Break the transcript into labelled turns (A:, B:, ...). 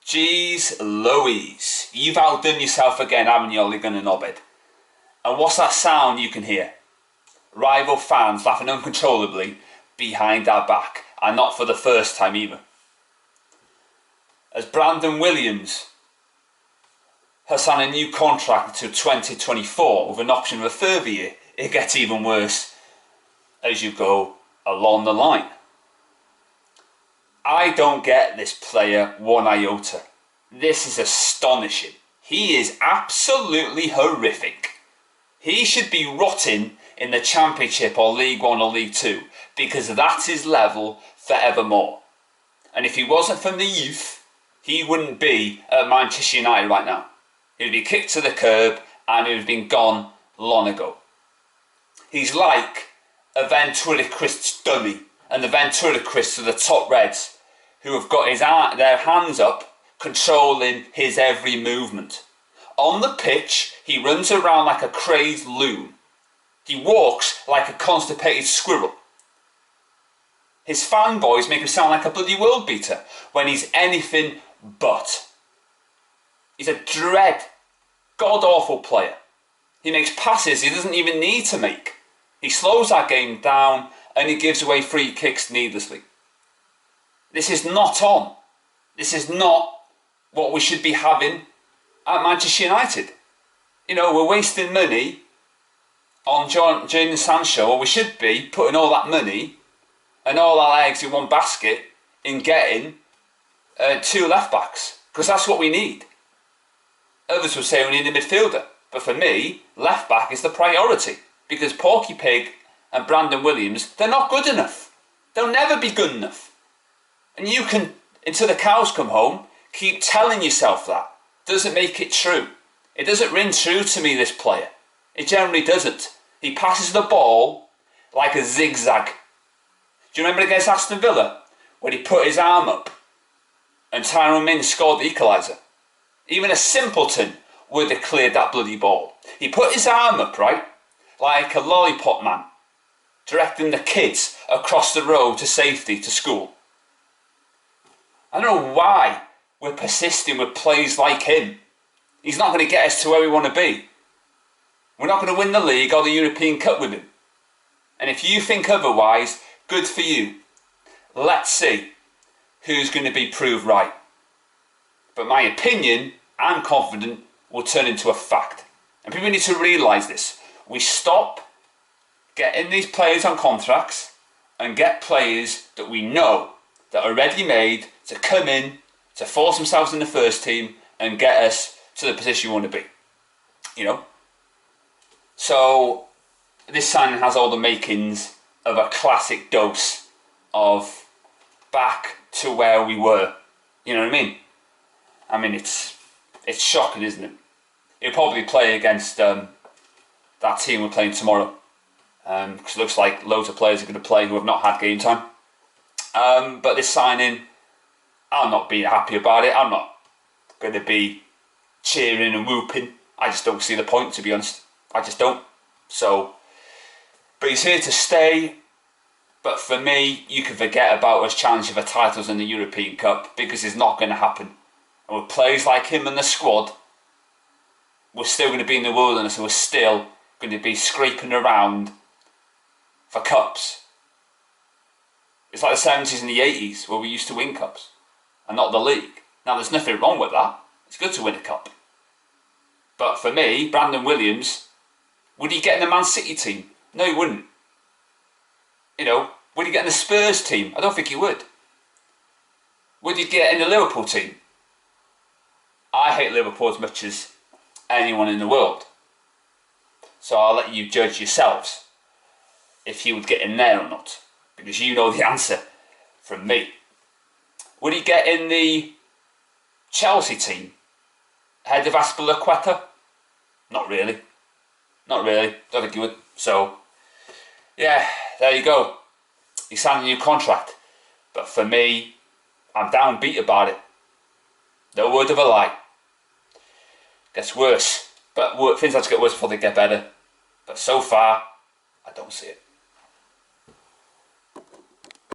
A: Jeez Louise, you've outdone yourself again, haven't you, Ole Gunnar Knobhead? And what's that sound you can hear? Rival fans laughing uncontrollably behind our back, and not for the first time either. As Brandon Williams has signed a new contract until 2024 with an option of a further year, it gets even worse as you go along the line. I don't get this player one iota. This is astonishing. He is absolutely horrific. He should be rotting in the Championship or League One or League Two, because that's his level forevermore. And if he wasn't from the youth, he wouldn't be at Manchester United right now. He would be kicked to the curb and he would have been gone long ago. He's like a ventriloquist dummy, and the ventriloquists are the top Reds who have got their hands up controlling his every movement. On the pitch, he runs around like a crazed loon. He walks like a constipated squirrel. His fanboys make him sound like a bloody world beater when he's anything but. He's a dread, god-awful player. He makes passes he doesn't even need to make. He slows that game down and he gives away free kicks needlessly. This is not on. This is not what we should be having at Manchester United. You know, we're wasting money on Jadon Sancho, or we should be putting all that money and all our eggs in one basket in getting two left backs, because that's what we need. Others would say we need a midfielder, but for me, left back is the priority, because Porky Pig and Brandon Williams, they're not good enough. They'll never be good enough. And you can, until the cows come home, keep telling yourself that. Doesn't make it true. It doesn't ring true to me, this player. It generally doesn't. He passes the ball like a zigzag. Do you remember against Aston Villa, when he put his arm up and Tyrone Mings scored the equaliser? Even a simpleton would have cleared that bloody ball. He put his arm up, right, like a lollipop man, directing the kids across the road to safety to school. I don't know why we're persisting with plays like him. He's not going to get us to where we want to be. We're not going to win the league or the European Cup with him. And if you think otherwise, good for you. Let's see who's going to be proved right. But my opinion, I'm confident, will turn into a fact. And people need to realise this. We stop getting these players on contracts and get players that we know that are ready-made to come in, to force themselves in the first team and get us to the position we want to be. You know? So, this signing has all the makings of a classic dose of back to where we were. You know what I mean? I mean, it's shocking, isn't it? He'll probably play against that team we're playing tomorrow. Because it looks like loads of players are going to play who have not had game time. But this signing, I'm not being happy about it. I'm not going to be cheering and whooping. I just don't see the point, to be honest. I just don't. So, but he's here to stay. But for me, you can forget about us challenging for titles in the European Cup, because it's not going to happen. And with players like him in the squad, we're still going to be in the wilderness, and we're still going to be scraping around for cups. It's like the 70s and the 80s where we used to win cups and not the league. Now, there's nothing wrong with that. It's good to win a cup. But for me, Brandon Williams, would he get in the Man City team? No, he wouldn't. You know, would he get in the Spurs team? I don't think he would. Would he get in the Liverpool team? I hate Liverpool as much as anyone in the world. So I'll let you judge yourselves if he would get in there or not, because you know the answer from me. Would he get in the Chelsea team ahead of Azpilicueta? Not really. Not really. Don't think he would. So, yeah, there you go. He signed a new contract. But for me, I'm downbeat about it. No word of a lie. Gets worse. But things have to get worse before they get better. But so far, I don't see it.